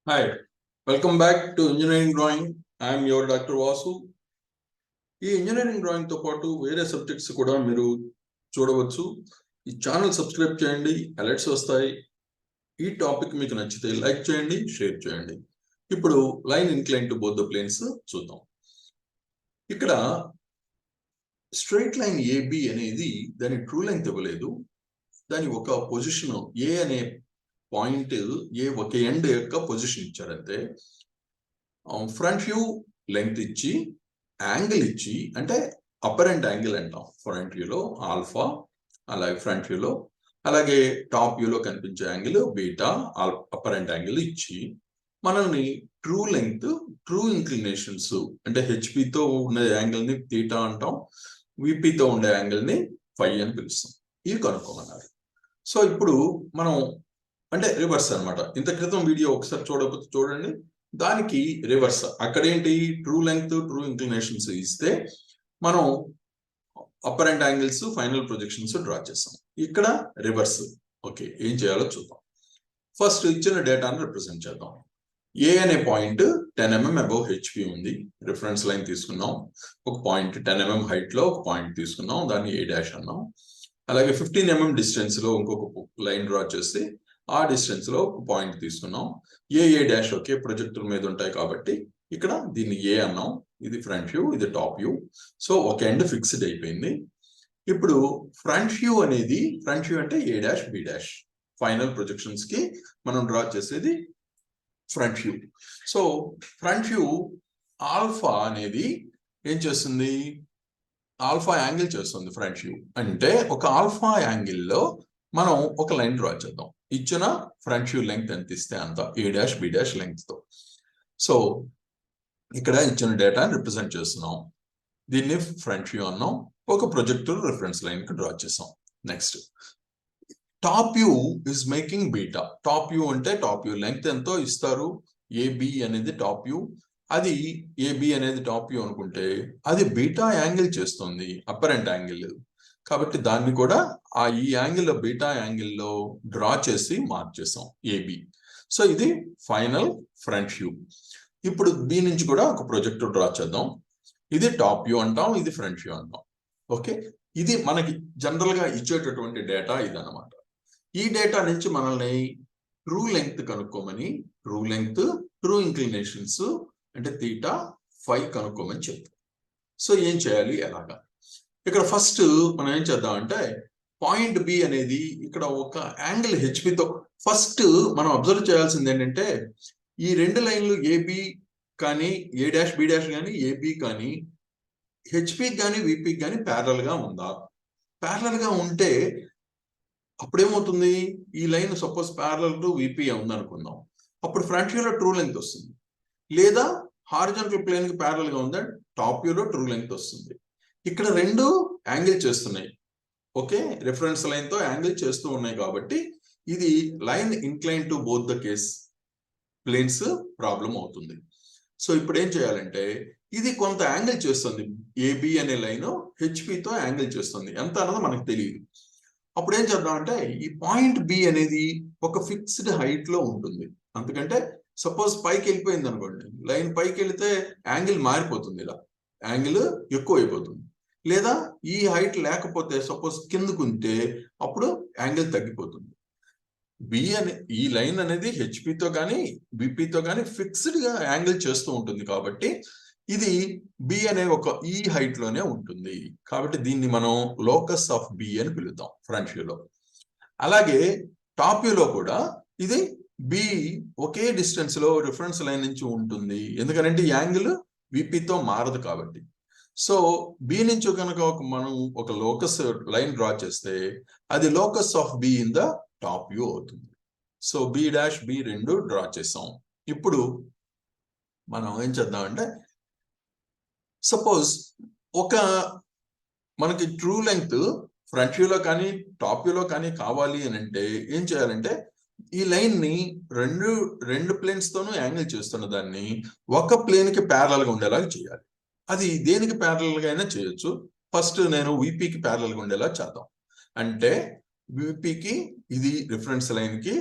Hi, welcome back to Engineering Drawing. I am your Dr. Vasu. ఈ engineering drawing తో పాటు వేరే subjects కూడా మీరు చూడవచ్చు. ఈ ఛానల్ సబ్స్క్రైబ్ చేయండి, అలర్ట్స్ వస్తాయి. ఈ టాపిక్ మీకు నచ్చితే లైక్ చేయండి, షేర్ చేయండి. ఇప్పుడు line incline to both the planes చూద్దాం. ఇక్కడ స్ట్రైట్ లైన్ ఏబి అనేది దాని ట్రూ లెంగ్త్ ఇవ్వలేదు. దాని ఒక పొజిషన్ ఏ అనే పాయింట్ ఏ ఒక ఎండ్ యొక్క పొజిషన్ ఇచ్చారంటే ఫ్రంట్ వ్యూ లెంగ్త్ ఇచ్చి యాంగిల్ ఇచ్చి, అంటే అపరెంట్ యాంగిల్ అంటాం ఫ్రంట్ వ్యూలో ఆల్ఫా, అలాగే ఫ్రంట్ వ్యూలో, అలాగే టాప్ వ్యూలో కనిపించే యాంగిల్ బీటా, అపరెంట్ యాంగిల్ ఇచ్చి మనల్ని ట్రూ లెంగ్త్, ట్రూ ఇంక్లినేషన్స్ అంటే హెచ్పితో ఉండే యాంగిల్ ని థీటా అంటాం, విపితో ఉండే యాంగిల్ ని ఫై అని పిలుస్తాం. ఇవి కనుక్కోమన్నారు. సో ఇప్పుడు మనం అంటే రివర్స్ అనమాట. ఇంత క్రితం వీడియో ఒకసారి చూడకపోతే చూడండి, దానికి రివర్స్. అక్కడేంటి ట్రూ లెంగ్త్, ట్రూ ఇంక్లినేషన్స్ ఇస్తే మనం apparent angles, final projections draw చేస్తాం. ఇక్కడ రివర్స్. ఓకే, ఏం చేయాలో చూద్దాం. ఫస్ట్ ఇచ్చిన డేటాను రిప్రజెంట్ చేద్దాం. ఏ అనే పాయింట్ 10 mm అబౌవ్ హెచ్పి ఉంది. రిఫరెన్స్ లైన్ తీసుకున్నాం. ఒక పాయింట్ 10 mm హైట్ లో ఒక పాయింట్ తీసుకున్నాం, దాన్ని ఏ డాష్ అన్నాం. అలాగే 15 mm డిస్టెన్స్ లో ఇంకొక లైన్ డ్రా చేసి ఆ డిస్టెన్స్ లో ఒక పాయింట్ తీసుకున్నాం. ఏ డాష్ ఒకే ప్రొజెక్టర్ మీద ఉంటాయి కాబట్టి ఇక్కడ దీన్ని ఏ అన్నాం. ఇది ఫ్రంట్ వ్యూ, ఇది టాప్ వ్యూ. సో ఒక ఎండ్ ఫిక్స్డ్ అయిపోయింది. ఇప్పుడు ఫ్రంట్ వ్యూ అనేది, ఫ్రంట్ వ్యూ అంటే A dash B dash, final projections కి మనం డ్రా చేసేది front view. So front view alpha అనేది ఏం చేస్తుంది? ఆల్ఫా యాంగిల్ చేస్తుంది ఫ్రంట్ వ్యూ. అంటే ఒక ఆల్ఫా యాంగిల్లో మనం ఒక లైన్ డ్రా చేద్దాం. ఇచ్చిన ఫ్రంట్ వ్యూ లెంగ్త్ ఎంత ఇస్తే అంత, ఏ డాష్ బి డాష్ లెంగ్త్ తో. సో ఇక్కడ ఇచ్చిన డేటాని రిప్రజెంట్ చేస్తున్నాం. దీన్ని ఫ్రంట్ వ్యూ అన్నాం. ఒక ప్రొజెక్టర్ రిఫరెన్స్ లైన్ కి డ్రా చేసాం. Next top view is making beta. Top view అంటే టాప్ వ్యూ లెంగ్త్ ఎంతో ఇస్తారు. ఏబి అనేది టాప్ వ్యూ. అది ఏబి అనేది టాప్ వ్యూ అనుకుంటే అది బీటా యాంగిల్ చేస్తుంది, అపరెంట్ యాంగిల్. కాబట్టి దాన్ని కూడా ఈ యాంగిల్ బీటా యాంగిల్లో డ్రా చేసి మార్క్ చేసాం ఏబి. సో ఇది ఫైనల్ ఫ్రంట్ వ్యూ. ఇప్పుడు బి నుంచి కూడా ఒక ప్రొజెక్టర్ డ్రా చేద్దాం. ఇది టాప్ వ్యూ అంటాం, ఇది ఫ్రంట్ వ్యూ అంటాం. ఓకే, ఇది మనకి జనరల్ గా ఇచ్చేటటువంటి డేటా ఇదన్నమాట. ఈ డేటా నుంచి మనల్ని ట్రూ లెంగ్త్ కనుక్కోమని, ట్రూ లెంగ్త్, ట్రూ ఇంక్లినేషన్స్ అంటే థీటా, ఫై కనుక్కోమని చెప్తాం. సో ఏం చేయాలి, ఎలాగా? ఇక్కడ ఫస్ట్ మనం ఏం చేద్దాం అంటే పాయింట్ బి అనేది ఇక్కడ ఒక యాంగిల్ హెచ్పితో ఫస్ట్ మనం అబ్జర్వ్ చేయాల్సింది ఏంటంటే ఈ రెండు లైన్లు ఏబి కానీ, ఏ డాష్ బి డాష్ కానీ, ఏబి కానీ హెచ్పికి కానీ విపికి కానీ ప్యారలల్ గా ఉందా? ప్యారలల్ గా ఉంటే అప్పుడేమవుతుంది, ఈ line suppose parallel to VP ఉందనుకుందాం, అప్పుడు ఫ్రంట్ వ్యూలో ట్రూ లెంగ్త్ వస్తుంది. లేదా హారిజాంటల్ ప్లేన్ కి ప్యారలల్ గా ఉందా, టాప్ వ్యూలో ట్రూ లెంగ్త్ వస్తుంది. ఇక్కడ రెండు యాంగిల్ చేస్తున్నాయి. ఓకే, రిఫరెన్స్ లైన్ తో యాంగిల్ చేస్తూ ఉన్నాయి కాబట్టి ఇది line incline to both the case planes problem అవుతుంది. సో ఇప్పుడు ఏం చేయాలంటే ఇది కొంత యాంగిల్ చేస్తుంది. ఏబి అనే లైన్ హెచ్పితో యాంగిల్ చేస్తుంది, ఎంత అన్నది మనకు తెలియదు. అప్పుడు ఏం చేద్దాం అంటే ఈ పాయింట్ బి అనేది ఒక ఫిక్స్డ్ హైట్ లో ఉంటుంది. అందుకంటే సపోజ్ పైకి వెళ్ళిపోయింది అనుకోండి, లైన్ పైకి వెళితే యాంగిల్ మారిపోతుంది, ఇలా యాంగిల్ ఎక్కువ అయిపోతుంది. లేదా ఈ హైట్ లేకపోతే సపోజ్ కిందకుంటే అప్పుడు యాంగిల్ తగ్గిపోతుంది. బి అనే ఈ లైన్ అనేది హెచ్పితో కానీ బిపితో కానీ ఫిక్స్డ్ గా యాంగిల్ చేస్తూ ఉంటుంది కాబట్టి ఇది బి అనే ఒక ఈ హైట్ లోనే ఉంటుంది. కాబట్టి దీన్ని మనం లోకస్ ఆఫ్ బి అని పిలుద్దాం ఫ్రంట్ వ్యూలో. అలాగే టాప్ వ్యూలో కూడా ఇది బి ఒకే డిస్టెన్స్ లో రిఫరెన్స్ లైన్ నుంచి ఉంటుంది, ఎందుకంటే యాంగిల్ విపితో మారదు కాబట్టి. సో బి నుంచి కనుక మనం ఒక లోకస్ లైన్ డ్రా చేస్తే అది locus of be in the top view అవుతుంది. సో బి డాష్ బి రెండు డ్రా చేసాం. ఇప్పుడు మనం ఏం చేద్దామంటే సపోజ్ ఒక మనకి ట్రూ లెంగ్త్ ఫ్రంట్ వ్యూలో కానీ టాప్ వ్యూలో కానీ కావాలి అని అంటే ఏం చేయాలంటే ఈ లైన్ ని రెండు ప్లేన్స్ తోనూ యాంగిల్ చేస్తున్న దాన్ని ఒక ప్లేన్ కి ప్యారలల్ గా ఉండేలాగా చేయాలి. అది దేనికి ప్యారలల్ గా అయినా చేయొచ్చు. ఫస్ట్ నేను విపికి ప్యారలల్ గా ఉండేలా చేద్దాం. అంటే విపికి ఇది రిఫరెన్స్ లైన్ కి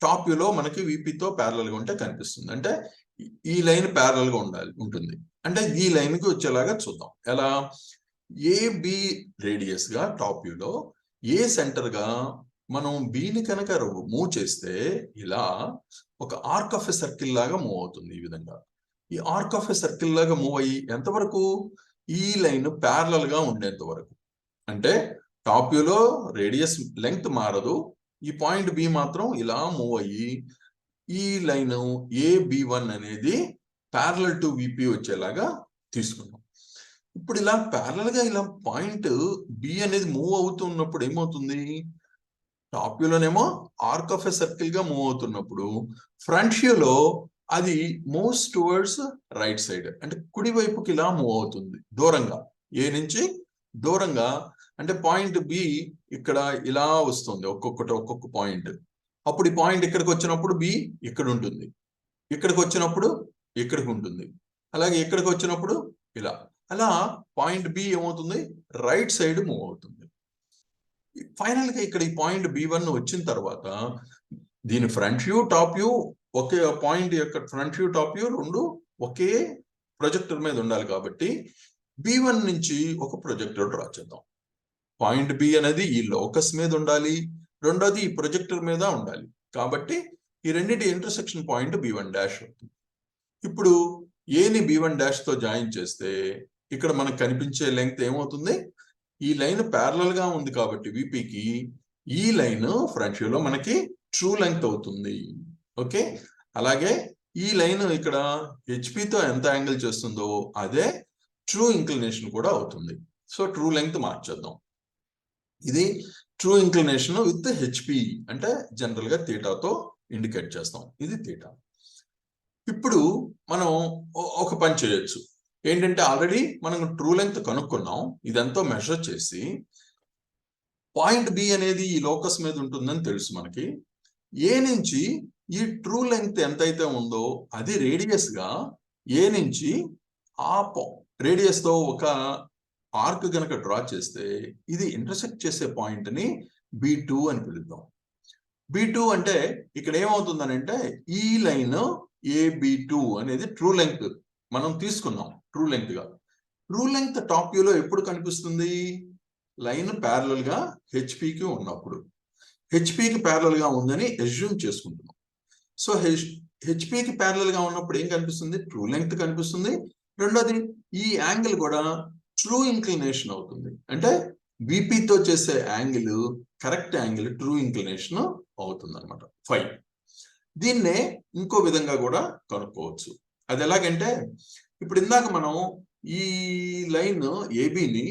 టాప్ వ్యూలో మనకి విపితో ప్యారలల్ గా ఉంటే కనిపిస్తుంది. అంటే ఈ లైన్ ప్యారలల్ గా ఉంటుంది. అంటే ఈ లైన్ కి వచ్చేలాగా చూద్దాం. ఎలా? ఏబి రేడియస్ గా టాప్ వ్యూలో ఏ సెంటర్ గా మనం బిని కనుక మూవ్ చేస్తే ఇలా ఒక ఆర్క్ ఆఫ్ ఎ సర్కిల్ లాగా మూవ్ అవుతుంది. ఈ విధంగా ఈ ఆర్క్ ఆఫ్ ఎ సర్కిల్ లాగా మూవ్ అయ్యి ఎంతవరకు? ఈ లైన్ ప్యారలల్ గా ఉండేంత వరకు. అంటే టాప్ వ్యూలో రేడియస్ లెంగ్త్ మారదు, ఈ పాయింట్ బి మాత్రం ఇలా మూవ్ అయ్యి ఈ లైన్ ఏబి1 అనేది ప్యారలల్ టు విపి వచ్చేలాగా తీసుకున్నాం. ఇప్పుడు ఇలా ప్యారలల్ గా ఇలా పాయింట్ బి అనేది మూవ్ అవుతున్నప్పుడు ఏమవుతుంది? టాప్ వ్యూలోనేమో ఆర్క్ ఆఫ్ ఎ సర్కిల్ గా మూవ్ అవుతున్నప్పుడు ఫ్రంట్ వ్యూలో అది మూవ్స్ టువర్డ్స్ రైట్ సైడ్, అంటే కుడి వైపుకి ఇలా మూవ్ అవుతుంది దూరంగా, ఏ నుంచి దూరంగా. అంటే పాయింట్ బి ఇక్కడ ఇలా వస్తుంది, ఒక్కొక్క పాయింట్. అప్పుడు ఈ పాయింట్ ఇక్కడికి వచ్చినప్పుడు బి ఇక్కడ ఉంటుంది, ఇక్కడికి వచ్చినప్పుడు ఇక్కడికి ఉంటుంది, అలాగే ఇక్కడికి వచ్చినప్పుడు ఇలా. అలా పాయింట్ బి ఏమవుతుంది? రైట్ సైడ్ మూవ్ అవుతుంది. ఫైనల్ గా ఇక్కడ ఈ పాయింట్ బి1 వచ్చిన తర్వాత దీని ఫ్రంట్ వ్యూ టాప్ వ్యూ ఒకే పాయింట్ యొక్క ఫ్రంట్ వ్యూ టాప్ వ్యూ రెండు ఒకే ప్రొజెక్టర్ మీద ఉండాలి. కాబట్టి బి1 నుంచి ఒక ప్రొజెక్టర్ డ్రా చేద్దాం. పాయింట్ బి అనేది ఈ లోకస్ మీద ఉండాలి, రెండోది ఈ ప్రొజెక్టర్ మీద ఉండాలి. కాబట్టి ఈ రెండింటి ఇంటర్సెక్షన్ పాయింట్ బి1 డాష్ అవుతుంది. ఇప్పుడు ఏని బి1 డాష్ తో జాయిన్ చేస్తే ఇక్కడ మనకు కనిపించే లెంగ్త్ ఏమవుతుంది? ఈ లైన్ ప్యారలల్ గా ఉంది కాబట్టి విపికి ఈ లైన్ ఫ్రంట్ వ్యూలో మనకి ట్రూ లెంగ్త్ అవుతుంది. ఓకే, అలాగే ఈ లైన్ ఇక్కడ హెచ్పితో ఎంత యాంగిల్ చేస్తుందో అదే ట్రూ ఇంక్లినేషన్ కూడా అవుతుంది. సో ట్రూ లెంగ్త్ మార్చేద్దాం. ఇది ట్రూ ఇంక్లినేషన్ విత్ హెచ్పి, అంటే జనరల్ గా థీటాతో ఇండికేట్ చేస్తాం. ఇది థీటా. ఇప్పుడు మనం ఒక పని చేయొచ్చు. ఏంటంటే ఆల్రెడీ మనం ట్రూ లెంగ్త్ కనుక్కున్నాం, ఇదంతా మెజర్ చేసి పాయింట్ బి అనేది ఈ లోకస్ మీద ఉంటుందని తెలుసు మనకి. ఏ నుంచి ఈ ట్రూ లెంగ్త్ ఎంతైతే ఉందో అది రేడియస్ గా ఏ నుంచి ఆ రేడియస్ తో ఒక ఆర్క్ గనక డ్రా చేస్తే ఇది ఇంటర్సెక్ట్ చేసే పాయింట్ ని బి2 అని పిలుద్దాం. బి2 అంటే ఇక్కడ ఏమవుతుందని అంటే ఈ లైన్ ఏబి2 అనేది ట్రూ లెంగ్త్ మనం తీసుకున్నాం ట్రూ లెంగ్త్ గా. ట్రూ లెంగ్త్ టాప్ వ్యూలో ఎప్పుడు కనిపిస్తుంది? లైన్ ప్యారలల్ గా హెచ్పికి ఉన్నప్పుడు. హెచ్పికి ప్యారలల్ గా ఉందని అస్యూమ్ చేసుకుంటున్నాం. సో హెచ్పికి ప్యారలల్ గా ఉన్నప్పుడు ఏం కనిపిస్తుంది? ట్రూ లెంగ్త్ కనిపిస్తుంది. రెండోది ఈ యాంగిల్ కూడా ట్రూ ఇంక్లినేషన్ అవుతుంది. అంటే విపితో చేసే angle correct angle true inclination అవుతుంది అనమాట. 5. దీన్నే ఇంకో విధంగా కూడా కనుక్కోవచ్చు. అది ఎలాగంటే ఇప్పుడు ఇందాక మనం ఈ లైన్ ఏబిని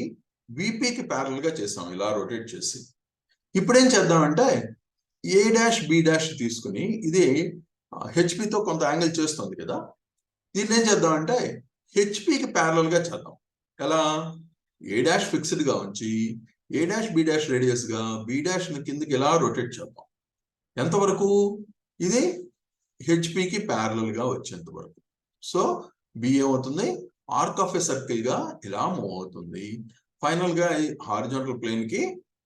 విపికి ప్యారలల్ గా చేసాం ఇలా రొటేట్ చేసి. ఇప్పుడు ఏం చేద్దామంటే ఏ డాష్ బి డాష్ తీసుకుని ఇది హెచ్పితో కొంత యాంగిల్ చేస్తుంది కదా, దీన్ని ఏం చేద్దామంటే హెచ్పికి ప్యారలల్ గా చేద్దాం. ఎలా? ఏ డాష్ ఫిక్స్డ్ గా ఉంచి ఏ డాష్ బి డాష్ రేడియస్ గా బి డాష్ కిందకి ఇలా రొటేట్ చేద్దాం. ఎంతవరకు? ఇది హెచ్పికి ప్యారలల్ గా వచ్చేంత వరకు. సో బి ఏమవుతుంది? ఆర్క్ ఆఫ్ ఎ సర్కిల్ గా ఇలా మూవ్ అవుతుంది. ఫైనల్ గా హారిజాంటల్ ప్లేన్ కి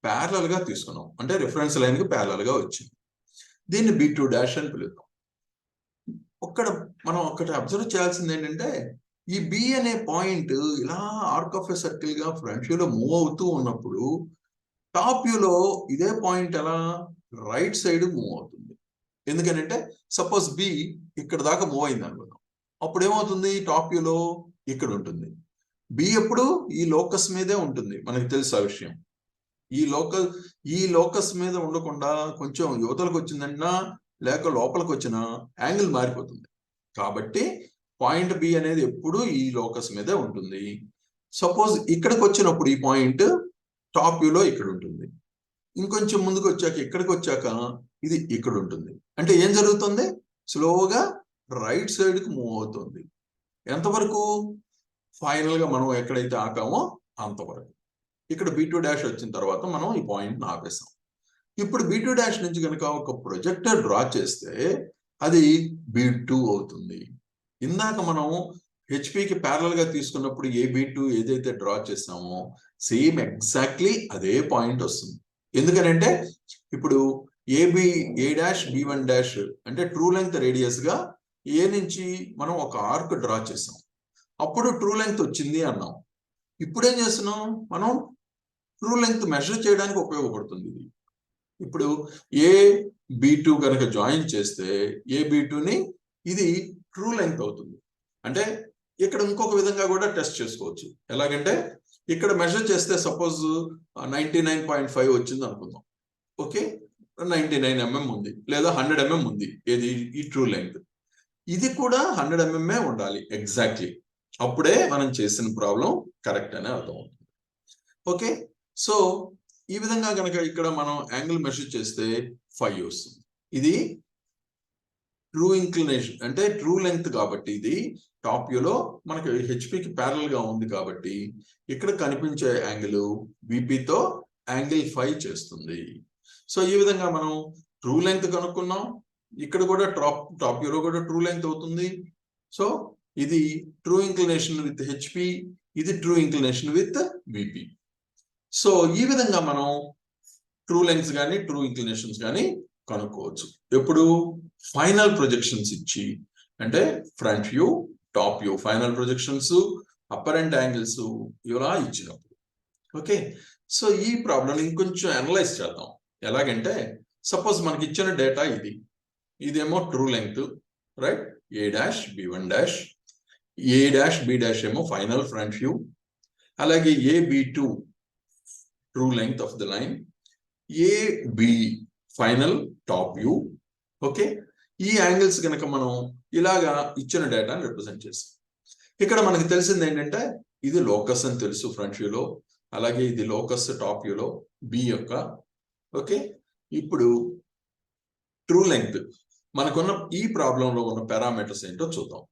ప్యారలల్ గా తీసుకున్నాం, అంటే రిఫరెన్స్ లైన్ కి ప్యారలల్ గా వచ్చింది. దీన్ని బి2 డాష్ అని పిలుద్దాం. మనం ఒకటి అబ్జర్వ్ చేయాల్సింది ఏంటంటే ఈ బి అనే పాయింట్ ఇలా ఆర్క్ ఆఫ్ ఎ సర్కిల్ గా ఫ్రంట్ వ్యూలో మూవ్ అవుతూ ఉన్నప్పుడు టాప్ వ్యూలో ఇదే పాయింట్ ఎలా రైట్ సైడ్ మూవ్ అవుతుంది. ఎందుకంటే సపోజ్ బి ఇక్కడ దాకా మూవ్ అయింది అనుకుందాం, అప్పుడు ఏమవుతుంది? టాప్ వ్యూలో ఇక్కడ ఉంటుంది. బి ఎప్పుడు ఈ లోకస్ మీదే ఉంటుంది, మనకి తెలుసు ఆ విషయం. ఈ లోకస్ మీద ఉండకుండా కొంచెం యువతలకు వచ్చిందన్నా లేక లోపలికి వచ్చిన యాంగిల్ మారిపోతుంది. కాబట్టి పాయింట్ బి అనేది ఎప్పుడు ఈ లోకస్ మీదే ఉంటుంది. సపోజ్ ఇక్కడికి వచ్చినప్పుడు ఈ పాయింట్ టాప్ వ్యూలో ఇక్కడ ఉంటుంది, ఇంకొంచెం ముందుకు వచ్చాక ఇక్కడికి వచ్చాక ఇది ఇక్కడ ఉంటుంది. అంటే ఏం జరుగుతుంది? స్లోగా రైట్ సైడ్ కి మూవ్ అవుతుంది. ఎంతవరకు? ఫైనల్ గా మనం ఎక్కడైతే ఆకామో అంతవరకు. ఇక్కడ బి2 డాష్ వచ్చిన తర్వాత మనం ఈ పాయింట్ ఆపేసాం. ఇప్పుడు బి2 డాష్ నుంచి కనుక ఒక ప్రొజెక్టర్ డ్రా చేస్తే అది బి2 అవుతుంది. ఇందాక మనం హెచ్పికి ప్యారలల్ గా తీసుకున్నప్పుడు ఏ బి2 ఏదైతే డ్రా చేసామో సేమ్ ఎగ్జాక్ట్లీ అదే పాయింట్ వస్తుంది. ఎందుకనంటే ఇప్పుడు ఏ డాష్ B1 డాష్ అంటే ట్రూ లెంగ్త్ రేడియస్ గా ఏ నుంచి మనం ఒక ఆర్క్ డ్రా చేసాం, అప్పుడు ట్రూ లెంగ్త్ వచ్చింది అన్నాం. ఇప్పుడు ఏం చేస్తున్నాం, మనం ట్రూ లెంగ్త్ మెజర్ చేయడానికి ఉపయోగపడుతుంది ఇది. ఇప్పుడు AB2 కనుక జాయిన్ చేస్తే AB2ని ఇది ట్రూ లెంగ్త్ అవుతుంది. అంటే ఇక్కడ ఇంకొక విధంగా కూడా టెస్ట్ చేసుకోవచ్చు. ఎలాగంటే ఇక్కడ మెజర్ చేస్తే సపోజ్ 99.5 వచ్చింది అనుకుందాం. ఓకే, 99 mm ఉంది లేదా 100 mm ఉంది. ఏది ఈ ట్రూ లెంగ్త్, ఇది కూడా 100 mm ఉండాలి ఎగ్జాక్ట్లీ. అప్పుడే మనం చేసిన ప్రాబ్లం కరెక్ట్ అనే అర్థం అవుతుంది. ఓకే, సో ఈ విధంగా కనుక ఇక్కడ మనం యాంగిల్ మెజర్ చేస్తే 5 వస్తుంది. ఇది ట్రూ ఇంక్లినేషన్ అంటే ట్రూ లెంగ్త్ కాబట్టి ఇది టాప్ వ్యూలో మనకి హెచ్పికి ప్యారల్ గా ఉంది కాబట్టి ఇక్కడ కనిపించే యాంగిల్ విపితో యాంగిల్ 5 చేస్తుంది. సో ఈ విధంగా మనం ట్రూ లెంగ్త్ కనుక్కున్నాం. ఇక్కడ కూడా టాప్ వ్యూలో కూడా ట్రూ లెంగ్త్ అవుతుంది. సో ఇది ట్రూ ఇంక్లినేషన్ విత్ హెచ్పి, ఇది true inclination with VP. So ఈ విధంగా మనం ట్రూ లెంగ్త్స్ కానీ ట్రూ ఇంక్లినేషన్స్ కానీ కనుక్కోవచ్చు. ఎప్పుడు ఫైనల్ ప్రొజెక్షన్స్ ఇచ్చి, అంటే front view, top view, final projections, upper and angles ఇలా ఇచ్చినప్పుడు. ఓకే, సో ఈ ప్రాబ్లం ఇంకొంచెం అనలైజ్ చేద్దాం. ఎలాగంటే సపోజ్ మనకి ఇచ్చిన డేటా ఇదేమో true length, right, A', B1', A', B' ఏమో ఫైనల్ ఫ్రంట్ వ్యూ, అలాగే AB2 true length of the line, AB final top view. Okay, ఈ యాంగిల్స్ కనుక మనం ఇలాగా ఇచ్చిన డేటాను రిప్రజెంట్ చేస్తాం. ఇక్కడ మనకి తెలిసింది ఏంటంటే ఇది లోకస్ అని తెలుసు ఫ్రంట్ వ్యూలో, అలాగే ఇది లోకస్ టాప్ వ్యూలో బి యొక్క. ఓకే, ఇప్పుడు ట్రూ లెంగ్త్ మనకున్న ఈ ప్రాబ్లంలో ఉన్న పారామీటర్స్ ఏంటో చూద్దాం.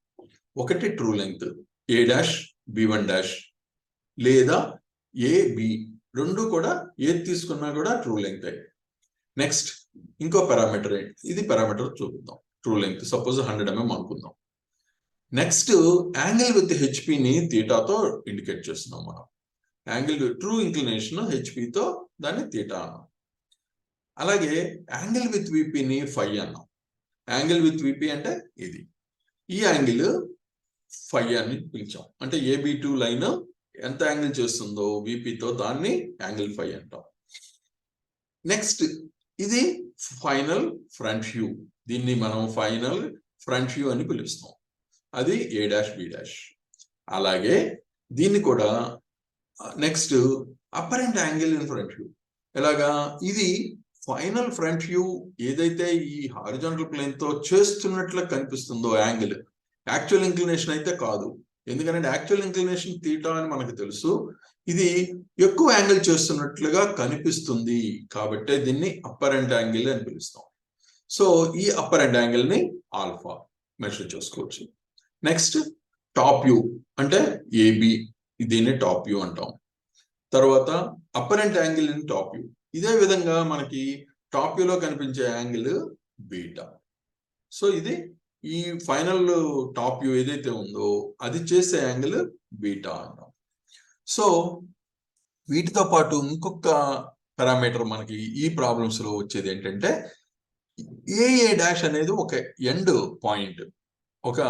ఒకటి ట్రూ లెంగ్త్ A', B1' లేదా AB, రెండు కూడా ఏది తీసుకున్నా కూడా ట్రూ లెంగ్త్. నెక్స్ట్ ఇంకో పారామీటర్ ఏంటి, ఇది పారామీటర్ చూద్దాం. ట్రూ లెంగ్త్ సపోజ్ 100 mm అనుకుందాం. నెక్స్ట్ యాంగిల్ విత్ హెచ్పిని థీటాతో ఇండికేట్ చేస్తున్నాం మనం. యాంగిల్ ట్రూ ఇంక్లినేషన్ హెచ్పితో దాన్ని థీటా అన్నాం. అలాగే యాంగిల్ విత్ విపిని 5 అన్నాం. యాంగిల్ విత్ విపి అంటే ఇది, ఈ యాంగిల్ 5 అని పిలిచాం. అంటే AB2 లైన్ ఎంత యాంగిల్ చేస్తుందో విపితో దాన్ని యాంగిల్ 5 అంటాం. నెక్స్ట్ ఇది ఫైనల్ ఫ్రంట్ వ్యూ, దీన్ని మనం ఫైనల్ ఫ్రంట్ వ్యూ అని పిలుస్తాం. అది A', B'. అలాగే దీన్ని కూడా next apparent angle in front view. ఎలాగా, ఇది ఫైనల్ ఫ్రంట్ వ్యూ ఏదైతే ఈ హారిజాంటల్ ప్లేన్ తో చేస్తున్నట్లు కనిపిస్తుందో యాంగిల్, యాక్చువల్ ఇంక్లినేషన్ అయితే కాదు. ఎందుకంటే యాక్చువల్ ఇంక్లినేషన్ థీటా అని మనకు తెలుసు, ఇది ఎక్కువ యాంగిల్ చేస్తున్నట్లుగా కనిపిస్తుంది కాబట్టి దీన్ని అప్పర్ ఎండ్ యాంగిల్ అని పిలుస్తాం. సో ఈ అప్పర్ ఎండ్ యాంగిల్ ని ఆల్ఫా మెజర్ చేసుకోవచ్చు. నెక్స్ట్ టాప్ వ్యూ అంటే AB, దీన్ని టాప్ వ్యూ అంటాం. తర్వాత upper end angle in top view, ఇదే విధంగా మనకి టాప్ వ్యూలో కనిపించే యాంగిల్ బీటా. సో ఇది ఈ ఫైనల్ టాప్ వ్యూ ఏదైతే ఉందో అది చేసే యాంగిల్ బీటా అంటాం. సో వీటితో పాటు ఇంకొక పారామీటర్ మనకి ఈ ప్రాబ్లమ్స్ లో వచ్చేది ఏంటంటే A' అనేది ఒక ఎండ్ పాయింట్, ఒక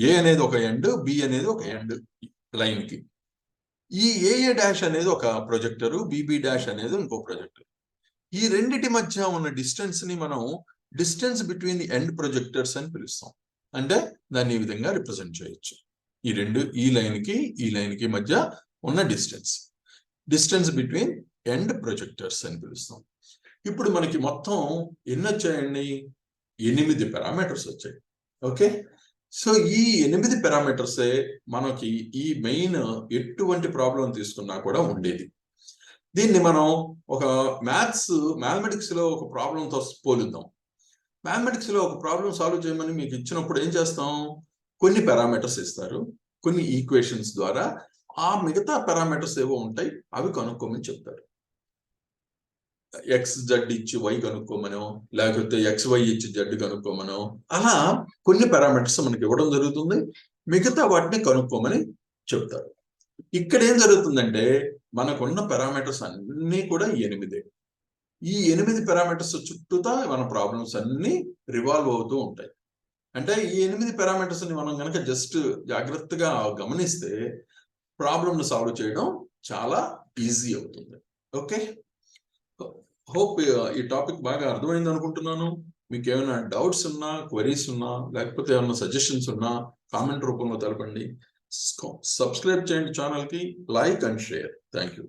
A అనేది ఒక ఎండ్, B అనేది ఒక ఎండ్ లైన్ కి. ఈ A' అనేది ఒక ప్రొజెక్టర్, BB' అనేది ఇంకో ప్రొజెక్టర్. ఈ రెండిటి మధ్య ఉన్న డిస్టెన్స్ ని మనం డిస్టెన్స్ బిట్వీన్ ఎండ్ ప్రొజెక్టర్స్ అని పిలుస్తాం. అంటే దాన్ని ఈ విధంగా రిప్రజెంట్ చేయొచ్చు. ఈ రెండు, ఈ లైన్ కి మధ్య ఉన్న డిస్టెన్స్ బిట్వీన్ ఎండ్ ప్రొజెక్టర్స్ అని పిలుస్తాం. ఇప్పుడు మనకి మొత్తం ఎన్ని వచ్చాయండి, 8 పారామీటర్స్ వచ్చాయి. ఓకే, సో ఈ 8 పారామీటర్సే మనకి ఈ మెయిన్ ఎటువంటి ప్రాబ్లం తీసుకున్నా కూడా ఉండేది. దీన్ని మనం ఒక మ్యాథమెటిక్స్ లో ఒక ప్రాబ్లంతో పోలిద్దాం. మ్యాథమెటిక్స్ లో ఒక ప్రాబ్లం సాల్వ్ చేయమని మీకు ఇచ్చినప్పుడు ఏం చేస్తాం, కొన్ని పారామీటర్స్ ఇస్తారు, కొన్ని ఈక్వేషన్స్ ద్వారా ఆ మిగతా పారామీటర్స్ ఏవో ఉంటాయి అవి కనుక్కోమని చెప్తారు. XZ ఇచ్చి Y కనుక్కోమనో, లేకపోతే XY ఇచ్చి Z కనుక్కోమనో, అలా కొన్ని పారామీటర్స్ మనకి ఇవ్వడం జరుగుతుంది, మిగతా వాటిని కనుక్కోమని చెప్తారు. ఇక్కడ ఏం జరుగుతుందంటే మనకున్న పారామీటర్స్ అన్నీ కూడా 8. ఈ 8 పారామీటర్స్ చుట్టూతా మన ప్రాబ్లమ్స్ అన్ని రివాల్వ్ అవుతూ ఉంటాయి. అంటే ఈ 8 పారామీటర్స్ ని మనం కనుక జస్ట్ జాగ్రత్తగా గమనిస్తే ప్రాబ్లమ్ సాల్వ్ చేయడం చాలా ఈజీ అవుతుంది. ఓకే, హోప్ ఈ టాపిక్ బాగా అర్థమైంది అనుకుంటున్నాను. మీకు ఏమైనా డౌట్స్ ఉన్నా, క్వరీస్ ఉన్నా, లేకపోతే ఏమైనా సజెషన్స్ ఉన్నా కామెంట్ రూపంలో తెలపండి. సబ్స్క్రైబ్ చేయండి ఛానల్కి, like and share. Thank you.